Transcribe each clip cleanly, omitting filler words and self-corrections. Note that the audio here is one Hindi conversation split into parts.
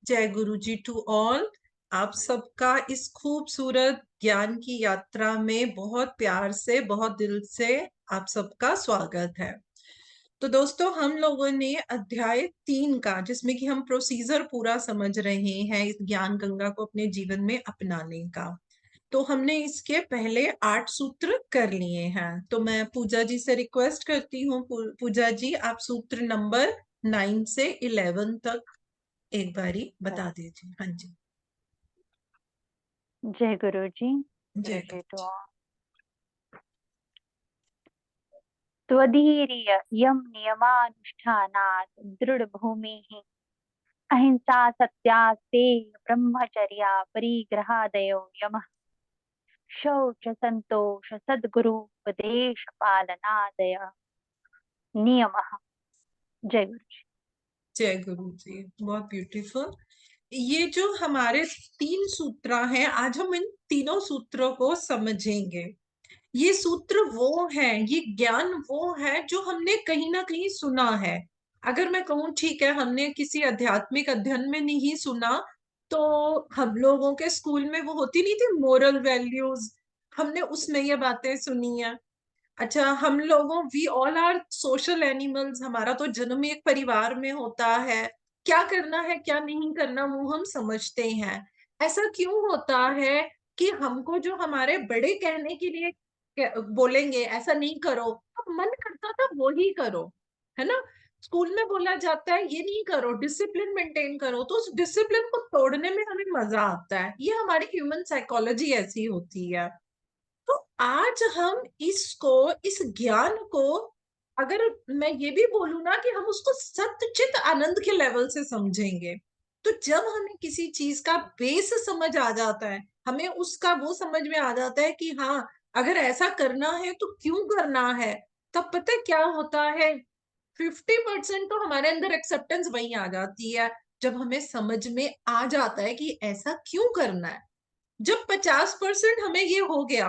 जय गुरु जी टू ऑल। आप सबका इस खूबसूरत ज्ञान की यात्रा में बहुत प्यार से, बहुत दिल से आप सबका स्वागत है। तो दोस्तों, हम लोगों ने अध्याय 3 का, जिसमें कि हम प्रोसीजर पूरा समझ रहे हैं इस ज्ञान गंगा को अपने जीवन में अपनाने का, तो हमने इसके पहले 8 सूत्र कर लिए हैं। तो मैं पूजा जी से रिक्वेस्ट करती हूँ, पूजा जी आप सूत्र नंबर 9 से 11 तक एक बारी बता दीजिए। हाँ जी। जय गुरु जी। जय गुरु गुरु जी तो जी। त्वधीर्य यम नियमानुष्ठानात् दृढ़ भूमिः अहिंसा सत्यास्तेय ब्रह्मचर्या परिग्रहादयो यमः शौच संतोष सद्गुरुपदेश पालनादय नियमः। जय गुरु जी। जय गुरु जी। बहुत ब्यूटीफुल। ये जो हमारे 3 सूत्र हैं, आज हम इन तीनों सूत्रों को समझेंगे। ये सूत्र वो है, ये ज्ञान वो है जो हमने कहीं ना कहीं सुना है। अगर मैं कहूँ ठीक है, हमने किसी आध्यात्मिक अध्ययन में नहीं सुना, तो हम लोगों के स्कूल में वो होती नहीं थी मोरल वैल्यूज, हमने उसमें ये बातें सुनी है। अच्छा, हम लोगों, we all are social animals, हमारा तो जन्म एक परिवार में होता है। क्या करना है क्या नहीं करना वो हम समझते हैं। ऐसा क्यों होता है कि हमको जो हमारे बड़े कहने के लिए बोलेंगे ऐसा नहीं करो, तो मन करता था वो ही करो, है ना। स्कूल में बोला जाता है ये नहीं करो, डिसिप्लिन मेंटेन करो, तो उस डिसिप्लिन को तोड़ने में हमें मजा आता है। ये हमारी ह्यूमन साइकोलॉजी ऐसी होती है। तो आज हम इसको, इस ज्ञान को, अगर मैं ये भी बोलूं ना कि हम उसको सतचित आनंद के लेवल से समझेंगे, तो जब हमें किसी चीज का बेस समझ आ जाता है, हमें उसका वो समझ में आ जाता है कि हाँ, अगर ऐसा करना है तो क्यों करना है, तब पता है क्या होता है। 50% तो हमारे अंदर एक्सेप्टेंस वही आ जाती है, जब हमें समझ में आ जाता है कि ऐसा क्यों करना है। जब 50% हमें ये हो गया,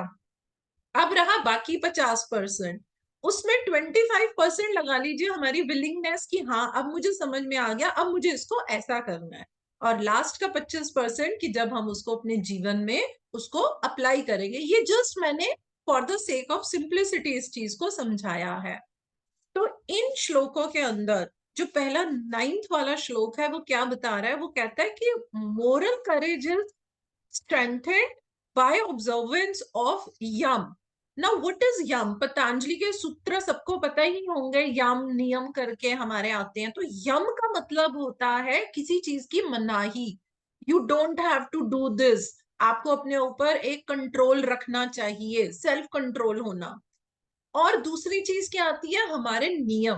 अब रहा बाकी 50%। उसमें 25% लगा लीजिए हमारी विलिंगनेस की, हाँ अब मुझे समझ में आ गया, अब मुझे इसको ऐसा करना है। और लास्ट का 25% कि जब हम उसको अपने जीवन में उसको अप्लाई करेंगे। ये जस्ट मैंने for the sake of simplicity इस चीज को समझाया है। तो इन श्लोकों के अंदर जो पहला 9th वाला श्लोक है, वो क्या बता रहा है, वो कहता है कि moral courage is strengthened by observance of yam. Now what is yam? Patanjali के सूत्र सबको पता ही होंगे, यम नियम करके हमारे आते हैं। तो यम का मतलब होता है किसी चीज की मनाही। You don't have to do this. आपको अपने ऊपर एक कंट्रोल रखना चाहिए, सेल्फ कंट्रोल होना। और दूसरी चीज क्या आती है, हमारे नियम।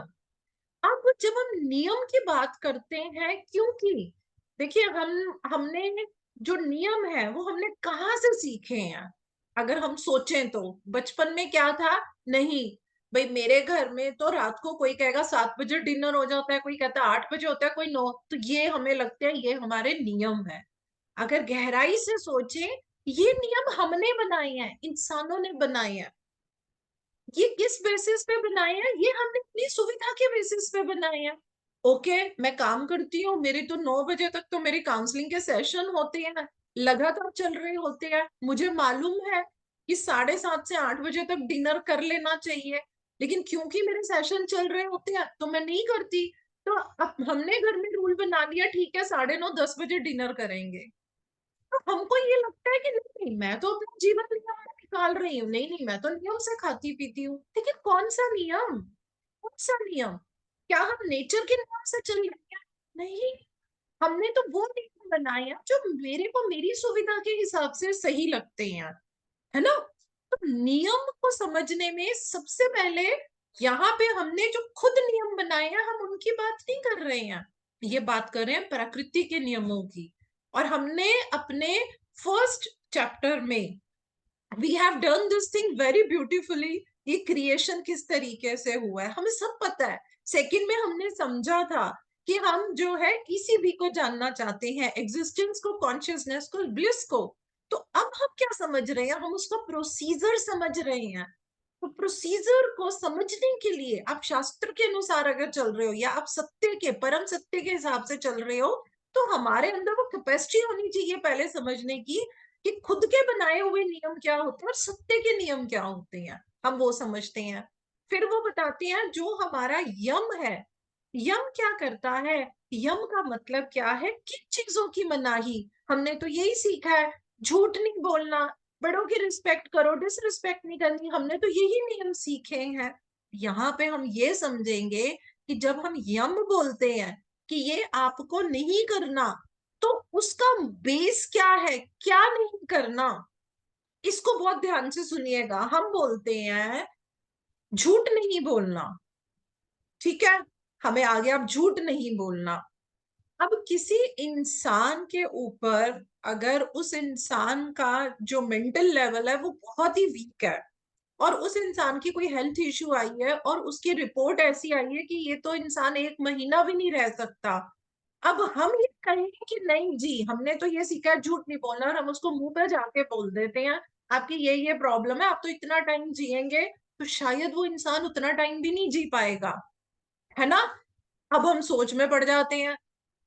अब जब हम नियम की बात करते हैं, क्योंकि देखिए हमने जो नियम है वो हमने कहाँ से सीखे हैं। अगर हम सोचें तो बचपन में क्या था, नहीं भाई मेरे घर में तो रात को कोई कहेगा 7 बजे डिनर हो जाता है, कोई कहता है 8 बजे होता है, कोई 9, तो ये हमें लगता है ये हमारे नियम है। अगर गहराई से सोचें, ये नियम हमने बनाए हैं, इंसानों ने बनाए हैं। ये किस बेसिस पे बनाए हैं, ये हमने अपनी सुविधा के बेसिस पे बनाए हैं। ओके, मैं काम करती हूँ, मेरे तो 9 बजे तक तो मेरी काउंसलिंग के सेशन होते हैं, लगातार चल रहे होते हैं। मुझे मालूम है कि 7:30 से 8 बजे तक डिनर कर लेना चाहिए, लेकिन क्योंकि मेरे सेशन चल रहे होते हैं तो मैं नहीं करती। तो अब हमने घर में रूल बना लिया, ठीक है 9:30 10 बजे डिनर करेंगे। तो हमको ये लगता है कि नहीं नहीं, मैं तो अपना जीवन नियम में निकाल रही हूँ, नहीं नहीं मैं तो नियम से खाती पीती हूँ। लेकिन कौन सा नियम, कौन सा नियम? क्या हम नेचर के नियम से चल रहे हैं? नहीं, हमने तो वो नियम बनाए हैं जो मेरे को मेरी सुविधा के हिसाब से सही लगते हैं, है ना। तो नियम को समझने में सबसे पहले, यहाँ पे हमने जो खुद नियम बनाए हैं हम उनकी बात नहीं कर रहे हैं, ये बात कर रहे हैं प्रकृति के नियमों की। और हमने अपने फर्स्ट चैप्टर में we have done this thing very beautifully. ये क्रिएशन किस तरीके से हुआ है हमें सब पता है। सेकंड में हमने समझा था कि हम जो है किसी भी को जानना चाहते हैं, एग्जिस्टेंस को, कॉन्शियसनेस को, ब्लिस को। तो अब हम क्या समझ रहे हैं, हम उसका प्रोसीजर समझ रहे हैं। तो प्रोसीजर को समझने के लिए आप शास्त्र के अनुसार अगर चल रहे हो, या आप सत्य के, परम सत्य के हिसाब से चल रहे हो, तो हमारे अंदर वो कैपेसिटी होनी चाहिए पहले समझने की कि खुद के बनाए हुए नियम क्या होते हैं और सत्य के नियम क्या होते हैं, हम वो समझते हैं। फिर वो बताते हैं जो हमारा यम है, यम क्या करता है, यम का मतलब क्या है, किन चीजों की मनाही। हमने तो यही सीखा है, झूठ नहीं बोलना, बड़ों की रिस्पेक्ट करो, डिसरिस्पेक्ट नहीं करनी, हमने तो यही नियम सीखे हैं। यहाँ पे हम ये समझेंगे कि जब हम यम बोलते हैं कि ये आपको नहीं करना, तो उसका बेस क्या है, क्या नहीं करना, इसको बहुत ध्यान से सुनिएगा। हम बोलते हैं झूठ नहीं बोलना, ठीक है, हमें आगे अब झूठ नहीं बोलना। अब किसी इंसान के ऊपर अगर उस इंसान का जो मेंटल लेवल है वो बहुत ही वीक है, और उस इंसान की कोई हेल्थ इश्यू आई है और उसकी रिपोर्ट ऐसी आई है कि ये तो इंसान 1 महीना भी नहीं रह सकता, अब हम ये कहेंगे कि नहीं जी हमने तो ये सीखा है झूठ नहीं बोलना, और हम उसको मुंह पे जाके बोल देते हैं आपकी ये प्रॉब्लम है, आप तो इतना टाइम जिएंगे, तो शायद वो इंसान उतना टाइम भी नहीं जी पाएगा, है ना। अब हम सोच में पड़ जाते हैं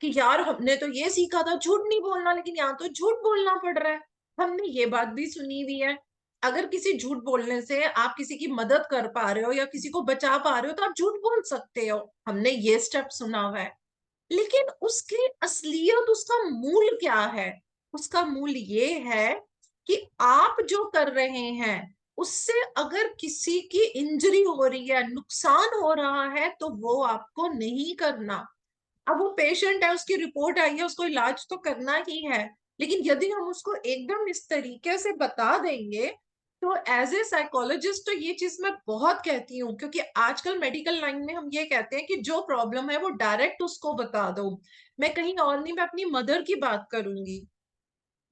कि यार हमने तो ये सीखा था झूठ नहीं बोलना, लेकिन यहाँ तो झूठ बोलना पड़ रहा है। हमने ये बात भी सुनी हुई है, अगर किसी झूठ बोलने से आप किसी की मदद कर पा रहे हो या किसी को बचा पा रहे हो तो आप झूठ बोल सकते हो, हमने ये स्टेप सुना हुआ है। लेकिन उसकी असलियत, उसका मूल क्या है, उसका मूल ये है कि आप जो कर रहे हैं उससे अगर किसी की इंजरी हो रही है, नुकसान हो रहा है, तो वो आपको नहीं करना। अब वो पेशेंट है, उसकी रिपोर्ट आई है, उसको इलाज तो करना ही है, लेकिन यदि हम उसको एकदम इस तरीके से बता देंगे, तो एज ए साइकोलॉजिस्ट तो ये चीज मैं बहुत कहती हूँ, क्योंकि आजकल मेडिकल लाइन में हम ये कहते हैं कि जो प्रॉब्लम है वो डायरेक्ट उसको बता दो। मैं कहीं और नहीं, मैं अपनी मदर की बात करूंगी।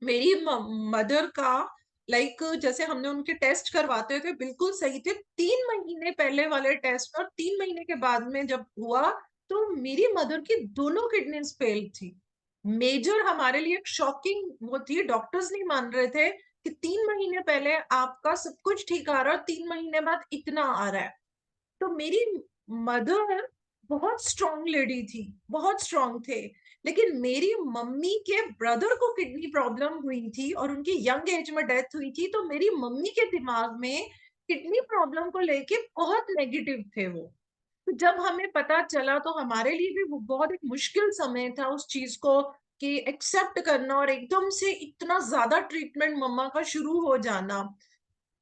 मेरी मदर का जैसे हमने उनके टेस्ट करवाते थे बिल्कुल सही थे, 3 महीने पहले वाले टेस्ट और 3 महीने के बाद में जब हुआ, तो मेरी मदर की दोनों किडनीज फेल थी। मेजर हमारे लिए एक शॉकिंग वो थी, डॉक्टर्स नहीं मान रहे थे कि 3 महीने पहले आपका सब कुछ ठीक आ रहा है और 3 महीने बाद इतना आ रहा है। तो मेरी मदर बहुत स्ट्रांग लेडी थी, बहुत स्ट्रांग थे, लेकिन मेरी मम्मी के ब्रदर को किडनी प्रॉब्लम हुई थी और उनकी यंग एज में डेथ हुई थी, तो मेरी मम्मी के दिमाग में किडनी प्रॉब्लम को लेके बहुत नेगेटिव थे वो। तो जब हमें पता चला तो हमारे लिए भी वो बहुत एक मुश्किल समय था उस चीज को कि एक्सेप्ट करना, और एकदम से इतना ज्यादा ट्रीटमेंट मम्मा का शुरू हो जाना।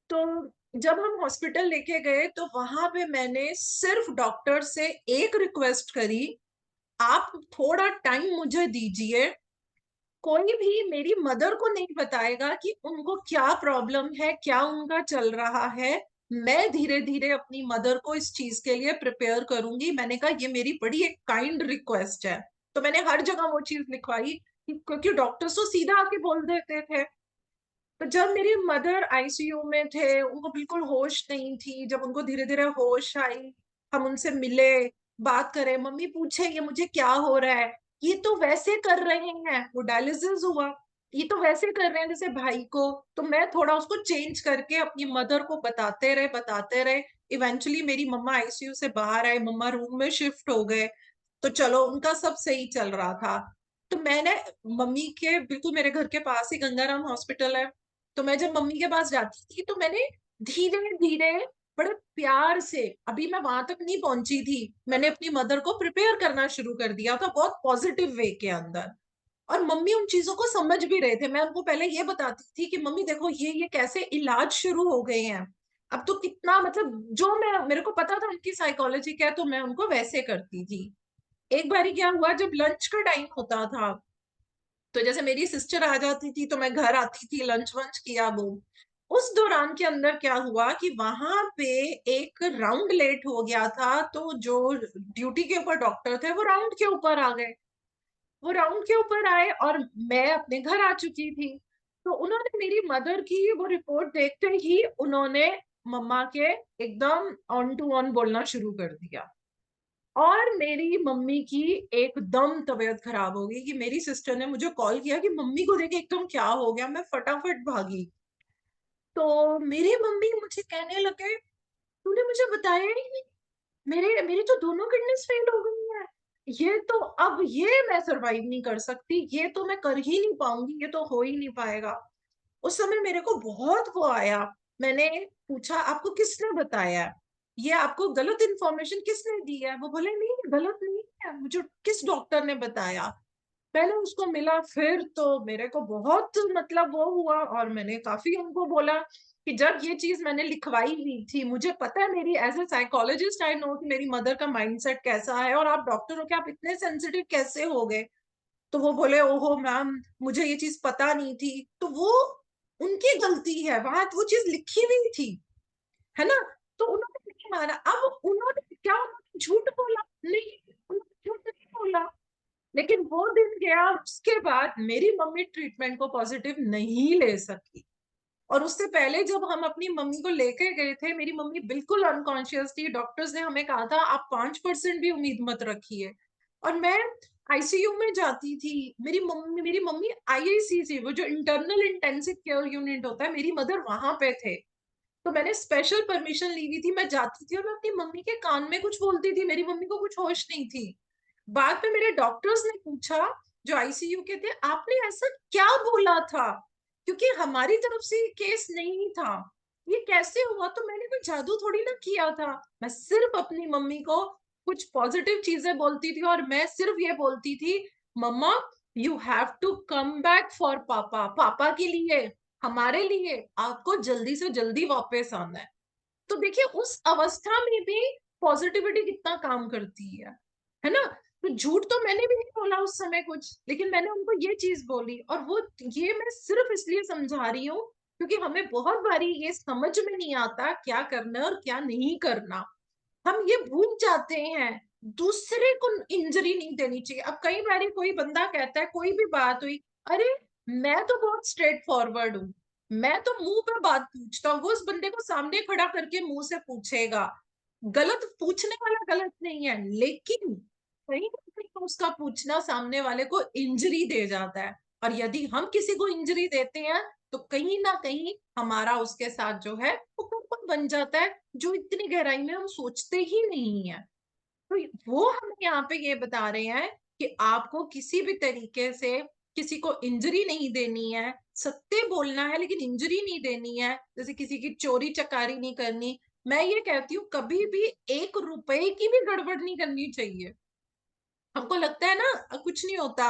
तो जब हम हॉस्पिटल लेके गए तो वहां पे मैंने सिर्फ डॉक्टर से एक रिक्वेस्ट करी, आप थोड़ा टाइम मुझे दीजिए, कोई भी मेरी मदर को नहीं बताएगा कि उनको क्या प्रॉब्लम है, क्या उनका चल रहा है, मैं धीरे धीरे अपनी मदर को इस चीज के लिए प्रिपेयर करूंगी। मैंने कहा ये मेरी बड़ी एक काइंड रिक्वेस्ट है, तो मैंने हर जगह वो चीज लिखवाई, क्योंकि डॉक्टर्स तो सीधा आके बोल देते थे। तो जब मेरी मदर आईसीयू में थे, उनको बिल्कुल होश नहीं थी, जब उनको धीरे धीरे होश आई, हम उनसे मिले, बात करें, मम्मी पूछे ये मुझे क्या हो रहा है, ये तो वैसे कर रहे हैं, वो डायलिसिस हुआ, ये तो वैसे कर रहे हैं जैसे भाई को। तो मैं थोड़ा उसको चेंज करके अपनी मदर को बताते रहे। इवेंचुअली मेरी मम्मा आईसीयू से बाहर आए, मम्मा रूम में शिफ्ट हो गए, तो चलो उनका सब सही चल रहा था। तो मैंने मम्मी के बिल्कुल मेरे घर के पास ही गंगाराम हॉस्पिटल है, तो मैं जब मम्मी के पास जाती थी तो मैंने धीरे धीरे बड़े प्यार से, अभी मैं वहां तक नहीं पहुंची थी, मैंने अपनी मदर को प्रिपेयर करना शुरू कर दिया था बहुत पॉजिटिव वे के अंदर। और मम्मी उन चीजों को समझ भी रहे थे, मैं उनको पहले ये बताती थी कि मम्मी देखो ये कैसे इलाज शुरू हो गए हैं, अब तो कितना मतलब जो मैं मेरे को पता था उनकी साइकोलॉजी क्या है, तो मैं उनको वैसे करती थी। एक बारी क्या हुआ, जब लंच का टाइम होता था, तो जैसे मेरी सिस्टर आ जाती थी तो मैं घर आती थी, लंच वंच किया वो। उस दौरान के अंदर क्या हुआ कि वहां पे एक राउंड लेट हो गया था, तो जो ड्यूटी के ऊपर डॉक्टर थे वो राउंड के ऊपर आ गए, वो राउंड के ऊपर आए और मैं अपने घर आ चुकी थी। तो उन्होंने मेरी मदर की वो रिपोर्ट देखते ही उन्होंने मम्मा के एकदम ऑन टू ऑन बोलना शुरू कर दिया, और मेरी मम्मी की एकदम तबीयत खराब हो गई कि मेरी सिस्टर ने मुझे कॉल किया कि मम्मी को देखे एकदम क्या हो गया, मैं फटाफट भागी। तो मेरी मम्मी मुझे कहने लगे तूने मुझे बताया ही नहीं, मेरे मेरी तो दोनों किडनीज फेल हो गई है। ये तो अब ये मैं सरवाइव नहीं कर सकती, ये तो मैं कर ही नहीं पाऊंगी, ये तो हो ही नहीं पाएगा। उस समय मेरे को बहुत वो आया। मैंने पूछा आपको किसने बताया है? ये आपको गलत इंफॉर्मेशन किसने दी है? वो बोले नहीं गलत नहीं है, मुझे किस डॉक्टर ने बताया। पहले उसको मिला, फिर तो मेरे को बहुत मतलब वो हुआ, और मैंने काफी उनको बोला कि जब ये चीज मैंने लिखवाई हुई थी, मुझे पता है, मेरी as a psychologist I know कि मेरी मदर का माइंडसेट कैसा है, और आप डॉक्टर हो के आप इतने सेंसिटिव कैसे हो गए? तो वो बोले ओहो मैम, मुझे ये चीज पता नहीं थी। तो वो उनकी गलती है, वहां वो चीज लिखी हुई थी, है ना? तो उन्होंने नहीं माना। अब उन्होंने क्या, उन्होंने झूठ बोला? नहीं, उन्होंने झूठ नहीं बोला। लेकिन वो दिन गया, उसके बाद मेरी मम्मी ट्रीटमेंट को पॉजिटिव नहीं ले सकी। और उससे पहले जब हम अपनी मम्मी को लेके गए थे, मेरी मम्मी बिल्कुल अनकॉन्शियस थी। डॉक्टर्स ने हमें कहा था आप 5% भी उम्मीद मत रखिए। और मैं आईसीयू में जाती थी। मेरी मम्मी आईआईसी, वो जो इंटरनल इंटेंसिव केयर यूनिट होता है, मेरी मदर वहां पे थे। तो मैंने स्पेशल परमिशन ली हुई थी, मैं जाती थी और मैं अपनी मम्मी के कान में कुछ बोलती थी। मेरी मम्मी को कुछ होश नहीं थी। बाद में मेरे डॉक्टर्स ने पूछा, जो आईसीयू के थे, आपने ऐसा क्या बोला था? क्योंकि हमारी तरफ से केस नहीं था, ये कैसे हुआ? तो मैंने कोई जादू थोड़ी ना किया था। मैं सिर्फ अपनी मम्मी को कुछ पॉजिटिव चीजें बोलती थी, और मैं सिर्फ ये बोलती थी, mama you have to come back for papa, पापा के लिए, हमारे लिए आपको जल्दी से जल्दी वापस आना है। तो देखिए उस अवस्था में भी पॉजिटिविटी कितना काम करती है ना? तो झूठ तो मैंने भी नहीं बोला उस समय कुछ, लेकिन मैंने उनको ये चीज बोली। और वो, ये मैं सिर्फ इसलिए समझा रही हूँ क्योंकि हमें बहुत बारी ये समझ में नहीं आता क्या करना है और क्या नहीं करना। हम ये भूल जाते हैं, दूसरे को इंजरी नहीं देनी चाहिए। अब कई बार कोई बंदा कहता है, कोई भी बात हुई, अरे मैं तो बहुत स्ट्रेट फॉरवर्ड हूँ, मैं तो मुंह पे बात पूछता हूँ। वो उस बंदे को सामने खड़ा करके मुंह से पूछेगा। गलत पूछने वाला गलत नहीं है, लेकिन कहीं ना कहीं उसका पूछना सामने वाले को इंजरी दे जाता है। और यदि हम किसी को इंजरी देते हैं, तो कहीं ना कहीं हमारा उसके साथ जो है वो कूपन बन जाता है, जो इतनी गहराई में हम सोचते ही नहीं है। तो वो हमें यहाँ पे ये बता रहे हैं कि आपको किसी भी तरीके से किसी को इंजरी नहीं देनी है, सत्य बोलना है लेकिन इंजरी नहीं देनी है। जैसे किसी की चोरी चकारी नहीं करनी। मैं ये कहती हूँ कभी भी 1 रुपए की भी गड़बड़ नहीं करनी चाहिए। हमको लगता है ना कुछ नहीं होता,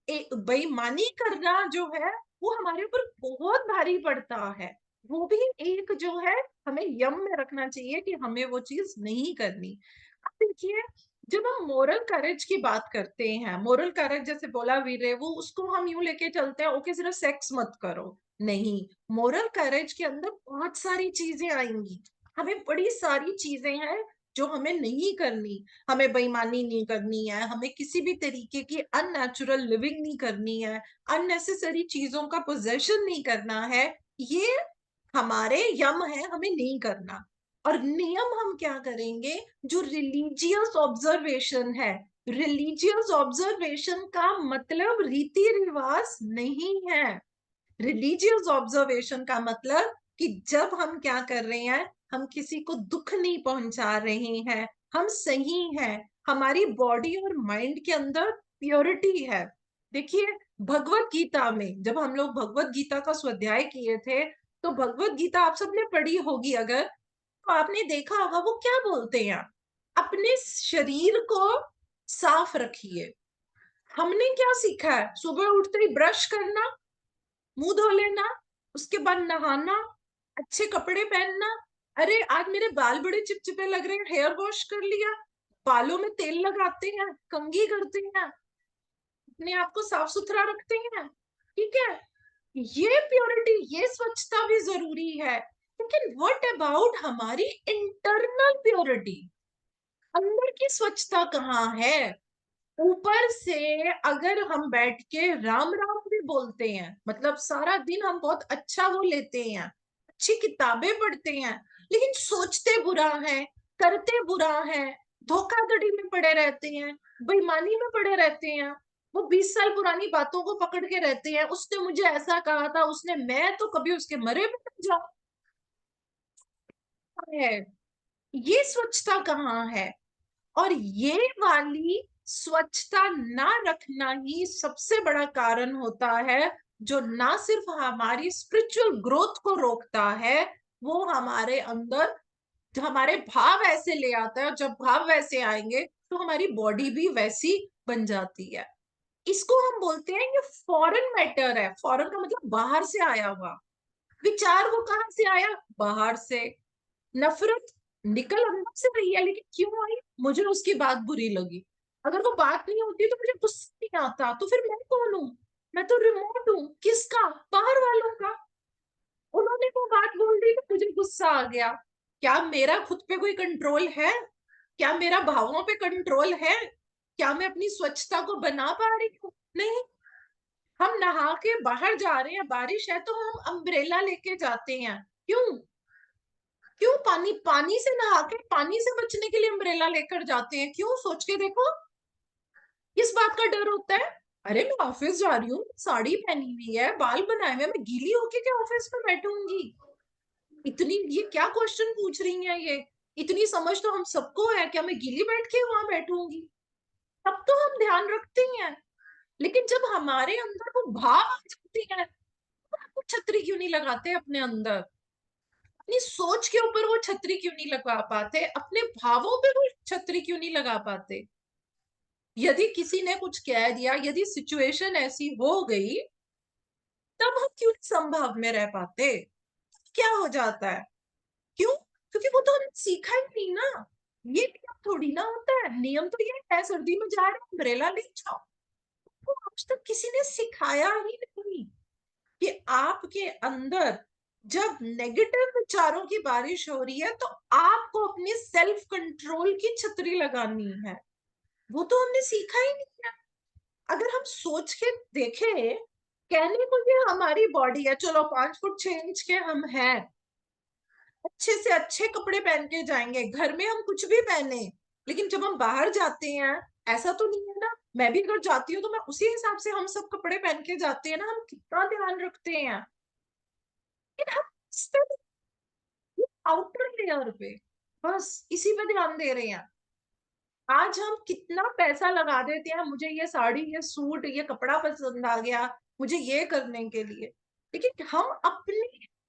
एक बेईमानी करना जो है वो हमारे ऊपर बहुत भारी पड़ता है। वो भी एक जो है, हमें यम में रखना चाहिए कि हमें वो चीज नहीं करनी। अब देखिए, जब हम मोरल करेज की बात करते हैं, मोरल करेज जैसे बोला वीरे, वो उसको हम यूं लेके चलते हैं, ओके सिर्फ सेक्स मत करो। नहीं, मोरल करेज के अंदर बहुत सारी चीजें आएंगी। हमें बड़ी सारी चीजें हैं जो हमें नहीं करनी। हमें बेईमानी नहीं करनी है, हमें किसी भी तरीके की अननेचुरल लिविंग नहीं करनी है, अननेसेसरी चीजों का पोजेशन नहीं करना है। ये हमारे यम है, हमें नहीं करना। और नियम हम क्या करेंगे? जो रिलीजियस ऑब्जर्वेशन है, रिलीजियस ऑब्जर्वेशन का मतलब रीति रिवाज नहीं है। रिलीजियस ऑब्जर्वेशन का मतलब कि जब हम क्या कर रहे हैं, हम किसी को दुख नहीं पहुंचा रहे हैं, हम सही हैं, हमारी बॉडी और माइंड के अंदर प्योरिटी है। देखिए, भगवत गीता में जब हम लोग भगवत गीता का स्वाध्याय किए थे, तो भगवत गीता आप सबने पढ़ी होगी अगर, तो आपने देखा होगा वो क्या बोलते हैं, अपने शरीर को साफ रखिए। हमने क्या सीखा है? सुबह उठते ही ब्रश करना, मुंह धो लेना, उसके बाद नहाना, अच्छे कपड़े पहनना। अरे आज मेरे बाल बड़े चिपचिपे लग रहे हैं, हेयर वॉश कर लिया, बालों में तेल लगाते हैं, कंघी करते हैं, अपने आप को साफ सुथरा रखते हैं। ठीक है, ये प्योरिटी, ये स्वच्छता भी जरूरी है। लेकिन व्हाट अबाउट हमारी इंटरनल प्योरिटी? अंदर की स्वच्छता कहाँ है? ऊपर से अगर हम बैठ के राम राम भी बोलते हैं, मतलब सारा दिन हम बहुत अच्छा वो लेते हैं, अच्छी किताबें पढ़ते हैं, लेकिन सोचते बुरा है, करते बुरा है, धोखाधड़ी में पड़े रहते हैं, बेईमानी में पड़े रहते हैं, वो 20 साल पुरानी बातों को पकड़ के रहते हैं, उसने मुझे ऐसा कहा था, उसने, मैं तो कभी उसके मरे में नहीं जाऊं है। ये स्वच्छता कहाँ है? और ये वाली स्वच्छता ना रखना ही सबसे बड़ा कारण होता है, जो ना सिर्फ हमारी स्पिरिचुअल ग्रोथ को रोकता है, वो हमारे अंदर हमारे भाव ऐसे ले आता है, और जब भाव वैसे आएंगे तो हमारी बॉडी भी वैसी बन जाती है। इसको हम बोलते हैं ये फॉरेन मैटर है। फॉरेन का मतलब बाहर से आया हुआ विचार। वो कहां से आया? बाहर से। नफरत निकल अंदर से रही है, लेकिन क्यों आई? मुझे उसकी बात बुरी लगी। अगर वो बात नहीं होती तो मुझे गुस्सा नहीं आता, तो फिर मैं कौन हूं? मैं तो रिमोट हूं। किसका? बाहर वालों का। उन्होंने वो बात बोल दी तो मुझे गुस्सा आ गया। क्या मेरा खुद पे कोई कंट्रोल है? क्या मेरा भावों पे कंट्रोल है? क्या मैं अपनी स्वच्छता को बना पा रही हूँ? नहीं। हम नहा के बाहर जा रहे हैं, बारिश है तो हम अम्ब्रेला लेके जाते हैं। क्यों? क्यों? पानी पानी से नहा के पानी से बचने के लिए अम्ब्रेला लेकर जाते हैं। क्यों? सोच के देखो। किस बात का डर होता है? अरे मैं ऑफिस जा रही हूँ, साड़ी पहनी हुई है, बाल बनाए हुए, मैं गीली होके क्या ऑफिस में बैठूंगी? इतनी ये क्या क्वेश्चन पूछ रही हैं ये? इतनी समझ तो हम सबको है, क्या मैं गीली बैठ के वहां बैठूंगी? तब तो हम ध्यान रखते हैं। लेकिन जब हमारे अंदर वो भाव आ जाते हैं, तो हम वो छतरी क्यों नहीं लगाते अपने अंदर? अपनी सोच के ऊपर वो छतरी क्यों नहीं लगा पाते? अपने भावों पे वो छतरी क्यों नहीं लगा पाते? यदि किसी ने कुछ कह दिया, यदि सिचुएशन ऐसी हो गई, तब हम क्यों नहीं संभाव में रह पाते? क्या हो जाता है? क्यों? क्योंकि वो तो हमने सीखा ही नहीं ना। ये नियम थोड़ी ना होता है। नियम तो ये है, सर्दी में जा रहे हैं अम्ब्रेला ले जाओ। वो आज तक किसी ने सिखाया ही नहीं कि आपके अंदर जब नेगेटिव विचारों की बारिश हो रही है तो आपको अपनी सेल्फ कंट्रोल की छतरी लगानी है। वो तो हमने सीखा ही नहीं है। अगर हम सोच के देखें, कहने को ये हमारी बॉडी है, चलो 5 फुट 6 इंच के हम हैं, अच्छे से अच्छे कपड़े पहन के जाएंगे, घर में हम कुछ भी पहने, लेकिन जब हम बाहर जाते हैं, ऐसा तो नहीं है ना। मैं भी अगर जाती हूँ तो मैं उसी हिसाब से हम सब कपड़े पहन के जाते हैं ना। हम कितना ध्यान रखते हैं। लेकिन हम इस पे आउटर लेयर पे बस इसी पे ध्यान दे रहे हैं। आज हम कितना पैसा लगा देते हैं, मुझे ये साड़ी, ये सूट, ये कपड़ा पसंद आ गया, मुझे ये करने के लिए, लेकिन हम अपने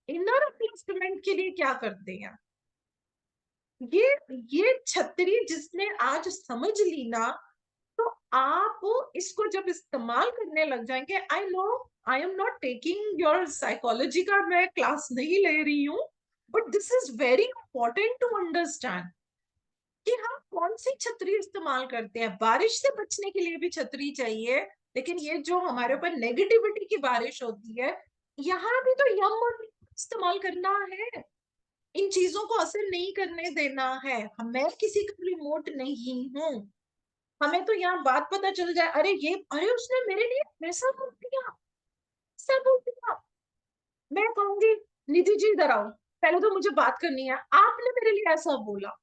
इनर अपलिफ्टमेंट के लिए क्या करते हैं? ये ये छतरी जिसने आज समझ ली ना, तो आप इसको जब इस्तेमाल करने लग जाएंगे, I know, I am not taking your psychology का मैं क्लास नहीं ले रही हूँ, but this is very important to understand कि हम कौन सी छतरी इस्तेमाल करते हैं। बारिश से बचने के लिए भी छतरी चाहिए, लेकिन ये जो हमारे ऊपर नेगेटिविटी की बारिश होती है, यहाँ भी तो यम और नियम इस्तेमाल करना है। इन चीजों को असर नहीं करने देना है। मैं किसी का रिमोट नहीं हूँ। हमें तो यहाँ बात पता चल जाए, अरे ये, अरे उसने मेरे लिए ऐसा बोल दिया, ऐसा बोल दिया, मैं कहूंगी निधि जी इधर आओ, पहले तो मुझे बात करनी है। आपने मेरे लिए ऐसा बोला,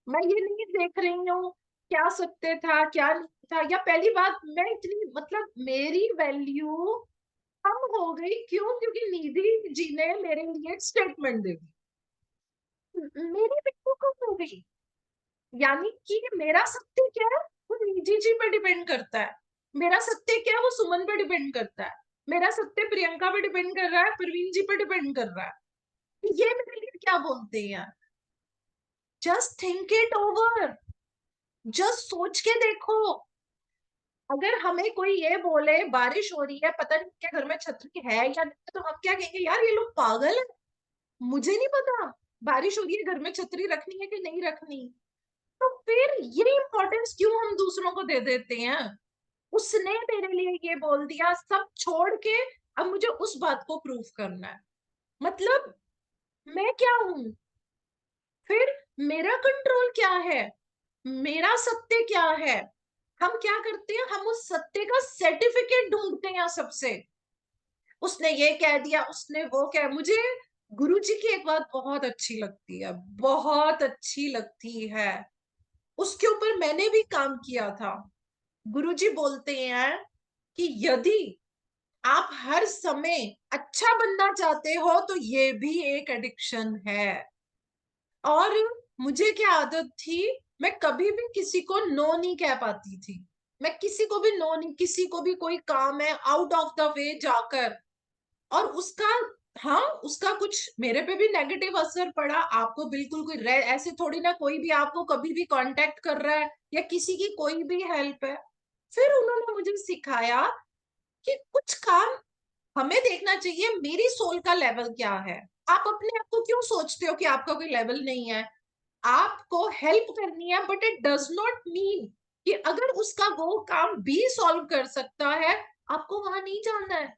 मैं ये नहीं देख रही हूँ क्या सत्य था क्या नहीं था, या पहली बात मैं इतनी मतलब मेरी वैल्यू कम हो गई क्यों? क्योंकि निधि जी ने मेरे लिए स्टेटमेंट दे दी, मेरी वैल्यू कम हो गई। यानी कि मेरा सत्य क्या है वो निधि जी पे डिपेंड करता है, मेरा सत्य क्या है वो सुमन पे डिपेंड करता है, मेरा सत्य प्रियंका पे डिपेंड कर रहा है, प्रवीण जी पे डिपेंड कर रहा है। ये मेरे लिए क्या बोलते हैं? Just think it over. Just सोच के देखो। अगर हमें कोई ये बोले बारिश हो रही है, पता नहीं क्या घर में छतरी है या नहीं, तो हम क्या कहेंगे? यार ये लोग पागल है, मुझे नहीं पता बारिश हो रही है घर में छतरी रखनी है कि नहीं रखनी। तो फिर ये इंपॉर्टेंस क्यों हम दूसरों को दे देते हैं? उसने मेरे लिए ये बोल दिया, सब छोड़ के अब मुझे उस बात को प्रूफ करना है। मतलब मैं क्या हूं? फिर मेरा कंट्रोल क्या है? मेरा सत्य क्या है? हम क्या करते हैं? हम उस सत्य का सर्टिफिकेट ढूंढते हैं सबसे। उसने ये कह दिया, उसने वो कह। मुझे गुरुजी की एक बात बहुत अच्छी लगती है, बहुत अच्छी लगती है। उसके ऊपर मैंने भी काम किया था। गुरुजी बोलते हैं कि यदि आप हर समय अच्छा बनना चाहते हो तो ये भी एक एडिक्शन है। और मुझे क्या आदत थी, मैं कभी भी किसी को नो नहीं कह पाती थी। मैं किसी को भी नो नहीं, किसी को भी कोई काम है आउट ऑफ द वे जाकर, और उसका, हाँ, उसका कुछ मेरे पे भी नेगेटिव असर पड़ा। आपको बिल्कुल कोई ऐसे थोड़ी ना कोई भी आपको कभी भी कांटेक्ट कर रहा है या किसी की कोई भी हेल्प है। फिर उन्होंने मुझे सिखाया कि कुछ काम हमें देखना चाहिए, मेरी सोल का लेवल क्या है। आप अपने आप को क्यों सोचते हो कि आपका कोई लेवल नहीं है? आपको हेल्प करनी है, but it does not mean कि अगर उसका वो काम भी सॉल्व कर सकता है, आपको वहां नहीं जाना है।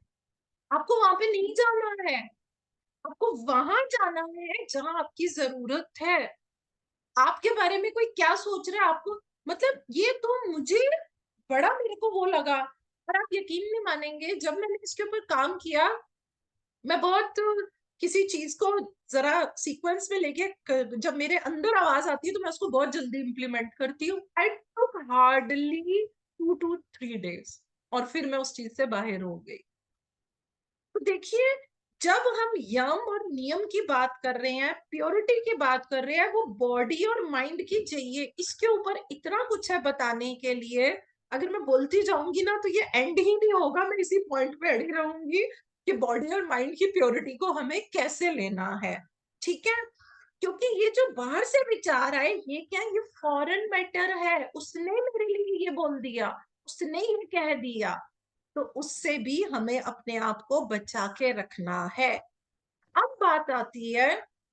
आपको वहां पे नहीं जाना है। आपको वहां जाना है जहां आपकी जरूरत है। आपके बारे में कोई क्या सोच रहा है आपको, मतलब ये तो मुझे बड़ा, मेरे को वो लगा। और आप यकीन नहीं मानेंगे, जब मैंने इसके ऊपर काम किया, मैं बहुत किसी चीज को जरा सीक्वेंस में लेके जब मेरे अंदर आवाज आती है तो मैं उसको बहुत जल्दी इंप्लीमेंट करती हूँ। आई टुक हार्डली 2 to 3 days, और फिर मैं उस चीज से बाहर हो गई। तो देखिए, जब हम यम और नियम की बात कर रहे हैं, प्योरिटी की बात कर रहे हैं, वो बॉडी और माइंड की चाहिए। इसके ऊपर इतना कुछ है बताने के लिए, अगर मैं बोलती जाऊंगी ना तो ये एंड ही नहीं होगा। मैं इसी पॉइंट पे अड़ी रहूंगी कि बॉडी और माइंड की प्योरिटी को हमें कैसे लेना है। ठीक है, क्योंकि ये जो बाहर से विचार आए, ये क्या, ये फॉरेन मैटर है, उसने मेरे लिए ये बोल दिया, उसने ये कह दिया, तो उससे भी हमें अपने आप को बचा के रखना है। अब बात आती है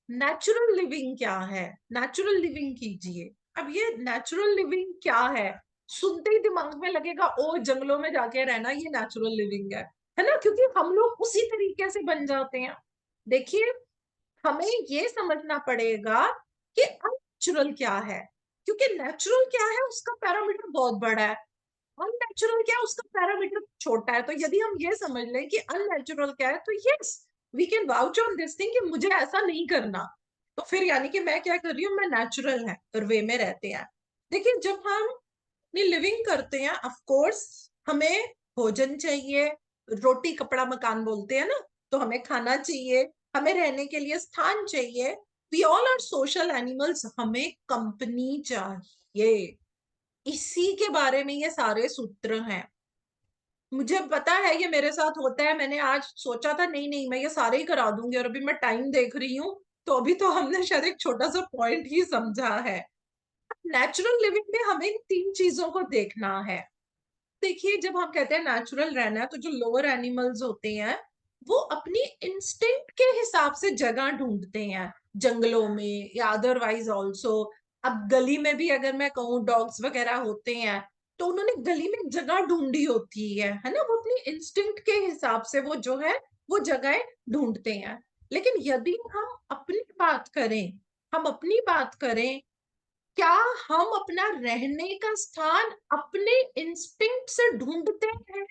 नेचुरल लिविंग क्या है। नेचुरल लिविंग कीजिए। अब ये नेचुरल लिविंग क्या है, सुनते ही दिमाग में लगेगा ओ जंगलों में जाके रहना ये नेचुरल लिविंग है ना, क्योंकि हम लोग उसी तरीके से बन जाते हैं। देखिए, हमें ये समझना पड़ेगा कि अननेचुरल क्या है, क्योंकि नेचुरल क्या है उसका पैरामीटर बहुत बड़ा है, अननेचुरल क्या है उसका पैरामीटर छोटा है। तो यदि हम ये समझ लें कि अननेचुरल क्या है, तो yes, we can vouch on this thing कि मुझे ऐसा नहीं करना। तो फिर यानी कि मैं क्या कर रही हूँ, मैं नेचुरल है और वे में रहते हैं। देखिए, जब हम अपनी लिविंग करते हैं, ऑफ कोर्स हमें भोजन चाहिए, रोटी कपड़ा मकान बोलते हैं ना, तो हमें खाना चाहिए, हमें रहने के लिए स्थान चाहिए। We all are social animals, हमें कंपनी चाहिए। इसी के बारे में ये सारे सूत्र हैं। मुझे पता है ये मेरे साथ होता है। मैंने आज सोचा था नहीं नहीं मैं ये सारे ही करा दूंगी, और अभी मैं टाइम देख रही हूँ, तो अभी तो हमने शायद एक छोटा सा पॉइंट ही समझा है। नेचुरल लिविंग में हमें इन 3 चीजों को देखना है। देखिए, जब हम कहते हैं नेचुरल रहना है, तो जो लोअर एनिमल्स होते हैं वो अपनी इंस्टिंक्ट के हिसाब से जगह ढूंढते हैं, जंगलों में या अदरवाइज ऑल्सो। अब गली में भी अगर मैं कहूँ डॉग्स वगैरह होते हैं, तो उन्होंने गली में जगह ढूंढी होती है ना, वो अपनी इंस्टिंक्ट के हिसाब से वो जो है वो जगह ढूंढते हैं। लेकिन यदि हम अपनी बात करें, हम अपनी बात करें, क्या हम अपना रहने का स्थान अपने इंस्टिंक्ट से ढूंढते हैं?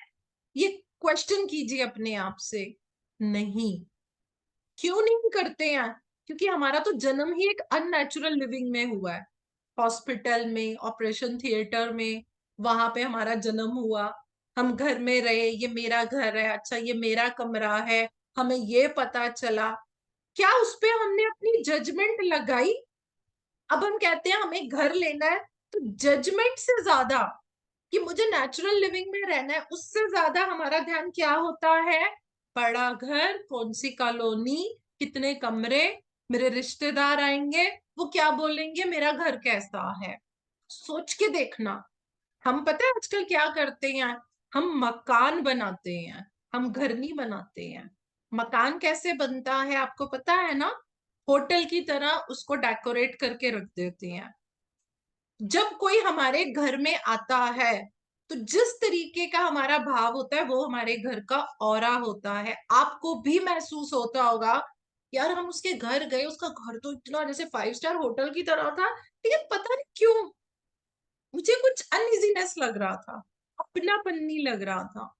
ये क्वेश्चन कीजिए अपने आप से। नहीं। क्यों नहीं करते हैं? क्योंकि हमारा तो जन्म ही एक अननेचुरल लिविंग में हुआ है। हॉस्पिटल में, ऑपरेशन थिएटर में, वहां पे हमारा जन्म हुआ। हम घर में रहे, ये मेरा घर है, अच्छा ये मेरा कमरा है, हमें ये पता चला। क्या उस पे हमने अपनी जजमेंट लगाई? अब हम कहते हैं हमें घर लेना है, तो जजमेंट से ज्यादा कि मुझे नेचुरल लिविंग में रहना है, उससे ज्यादा हमारा ध्यान क्या होता है? बड़ा घर, कौन सी कॉलोनी, कितने कमरे, मेरे रिश्तेदार आएंगे, वो क्या बोलेंगे, मेरा घर कैसा है। सोच के देखना। हम पता है आजकल क्या करते हैं? हम मकान बनाते हैं, हम घर नहीं बनाते हैं। मकान कैसे बनता है आपको पता है ना? होटल की तरह उसको डेकोरेट करके रख देते हैं। जब कोई हमारे घर में आता है, तो जिस तरीके का हमारा भाव होता है वो हमारे घर का ऑरा होता है। आपको भी महसूस होता होगा, यार हम उसके घर गए, उसका घर तो इतना जैसे 5 स्टार होटल की तरह था, लेकिन पता नहीं क्यों मुझे कुछ अनइजीनेस लग रहा था, अपनापन नहीं लग रहा था।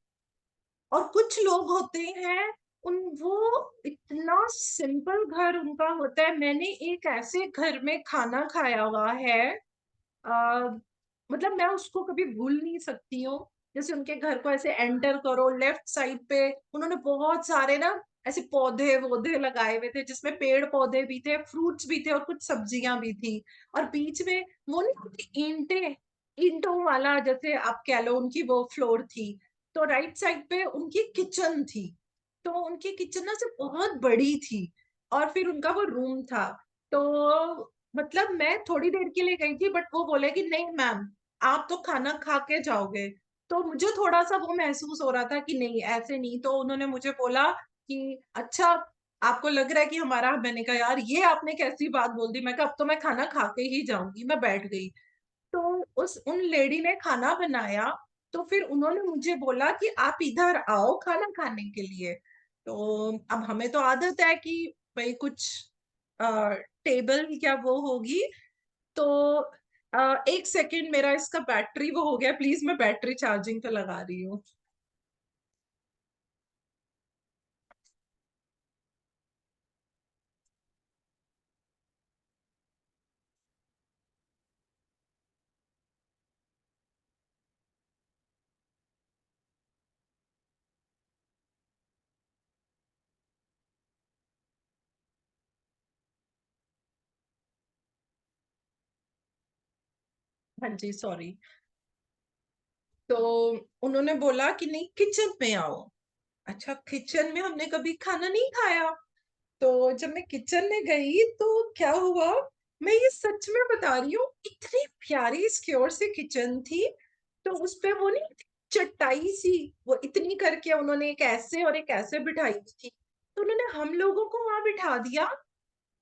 और कुछ लोग होते हैं, उन वो इतना सिंपल घर उनका होता है। मैंने एक ऐसे घर में खाना खाया हुआ है, आ, मतलब मैं उसको कभी भूल नहीं सकती हूँ। जैसे उनके घर को ऐसे एंटर करो, लेफ्ट साइड पे उन्होंने बहुत सारे ना ऐसे पौधे वौधे लगाए हुए थे, जिसमें पेड़ पौधे भी थे, फ्रूट्स भी थे और कुछ सब्जियां भी थी। और बीच में वो नहीं होती ईंटें, ईंटों वाला जैसे आप कह लो, उनकी वो फ्लोर थी। तो राइट साइड पे उनकी किचन थी। तो उनकी किचन ना से बहुत बड़ी थी। और फिर उनका वो रूम था। तो मतलब मैं थोड़ी देर के लिए गई थी, बट वो बोले कि नहीं मैम, आप तो खाना खा के जाओगे। तो मुझे थोड़ा सा वो महसूस हो रहा था कि नहीं, ऐसे नहीं। तो उन्होंने मुझे बोला कि अच्छा, आपको लग रहा है कि हमारा, मैंने कहा यार ये आपने कैसी बात बोल दी। मैं कहा अब तो मैं खाना खा के ही जाऊंगी। मैं बैठ गई। तो उस उन लेडी ने खाना बनाया। तो फिर उन्होंने मुझे बोला कि आप इधर आओ खाना खाने के लिए। तो अब हमें तो आदत है कि भाई कुछ टेबल क्या वो होगी। तो 1 सेकेंड, मेरा इसका बैटरी वो हो गया, प्लीज मैं बैटरी चार्जिंग पे लगा रही हूँ। हाँ जी, सॉरी। तो उन्होंने बोला कि नहीं, किचन में आओ। अच्छा, किचन में हमने कभी खाना नहीं खाया। तो जब मैं किचन में गई तो क्या हुआ, मैं ये सच में बता रही हूँ, इतनी प्यारी सिक्योर सी किचन थी। तो उस पे वो नहीं, चटाई सी, वो इतनी करके उन्होंने एक ऐसे और एक ऐसे बिठाई हुई थी। तो उन्होंने हम लोगों को वहां बिठा दिया।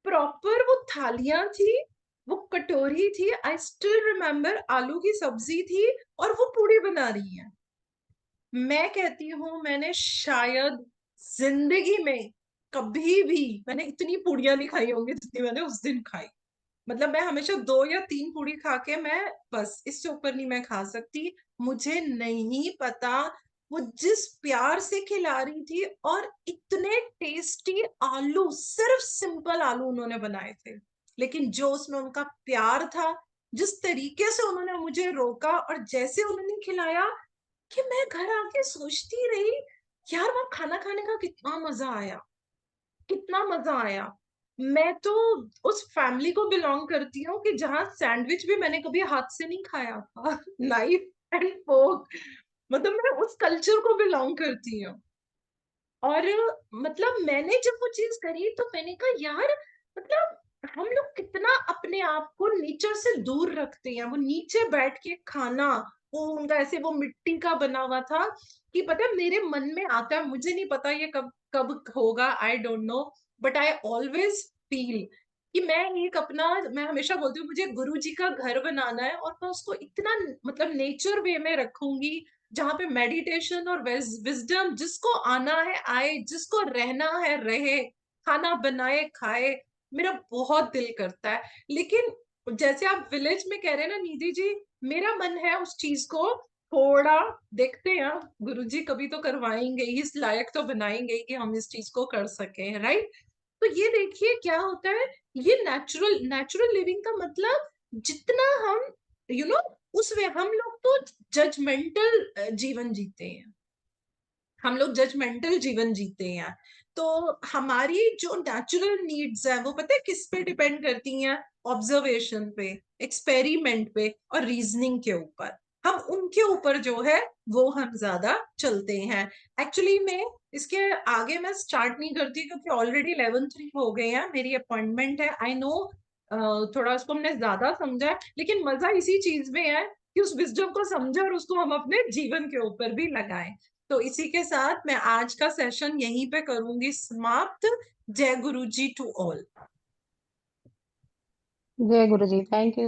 प्रॉपर वो थालियां थी, वो कटोरी थी, आई स्टिल रिमेम्बर, आलू की सब्जी थी, और वो पूड़ी बना रही है। मैं कहती हूँ मैंने शायद जिंदगी में कभी भी मैंने इतनी पूड़ियां नहीं खाई होंगी जितनी मैंने उस दिन खाई। मतलब मैं हमेशा 2 या 3 पूड़ी खा के मैं, बस इससे ऊपर नहीं मैं खा सकती। मुझे नहीं पता वो जिस प्यार से खिला रही थी, और इतने टेस्टी आलू, सिर्फ सिंपल आलू उन्होंने बनाए थे, लेकिन जो उसमें उनका प्यार था, जिस तरीके से उन्होंने मुझे रोका और जैसे उन्होंने खिलाया, कि मैं घर आके सोचती रही, यार वो खाना खाने का कितना मजा आया, कितना मजा आया। मैं तो उस फैमिली को बिलोंग करती हूँ कि जहां सैंडविच भी मैंने कभी हाथ से नहीं खाया था नाइफ एंड फोर्क। मतलब मैं उस कल्चर को बिलोंग करती हूँ। और मतलब मैंने जब वो चीज करी तो मैंने कहा यार, मतलब हम लोग कितना अपने आप को नेचर से दूर रखते हैं। वो नीचे बैठ के खाना, वो उनका ऐसे वो मिट्टी का बना हुआ था, कि पता है मेरे मन में आता है, मुझे नहीं पता ये कब कब होगा, I don't know, but I always feel कि मैं एक अपना, मैं हमेशा बोलती हूँ मुझे गुरु जी का घर बनाना है, और मैं उसको इतना मतलब नेचर वे में रखूंगी, जहाँ पे मेडिटेशन और विजडम, जिसको आना है आए, जिसको रहना है रहे, खाना बनाए खाए। मेरा बहुत दिल करता है। लेकिन जैसे आप विलेज में कह रहे हैं ना निधि जी, मेरा मन है उस चीज को थोड़ा, देखते हैं, गुरुजी कभी तो करवाएंगे ही, इस लायक तो बनाएंगे ही कि हम इस चीज को कर सके, राइट। तो ये देखिए क्या होता है, ये नेचुरल नेचुरल लिविंग का मतलब, जितना हम यू नो उस वे, हम लोग तो जजमेंटल जीवन जीते हैं, हम लोग जजमेंटल जीवन जीते हैं। तो हमारी जो नेचुरल नीड्स है वो पता है किस पे डिपेंड करती हैं, ऑब्जर्वेशन पे, एक्सपेरिमेंट पे और रीजनिंग के ऊपर। हम उनके ऊपर जो है वो हम ज्यादा चलते हैं। एक्चुअली में इसके आगे मैं स्टार्ट नहीं करती, क्योंकि ऑलरेडी 11:03 हो गए हैं, मेरी अपॉइंटमेंट है, आई नो। थोड़ा उसको हमने ज्यादा समझा है, लेकिन मजा इसी चीज में है कि उस विजडम को समझे और उसको हम अपने जीवन के ऊपर भी लगाएं। तो इसी के साथ मैं आज का सेशन यहीं पे करूंगी समाप्त। जय गुरु जी टू ऑल। जय गुरु जी, थैंक यू।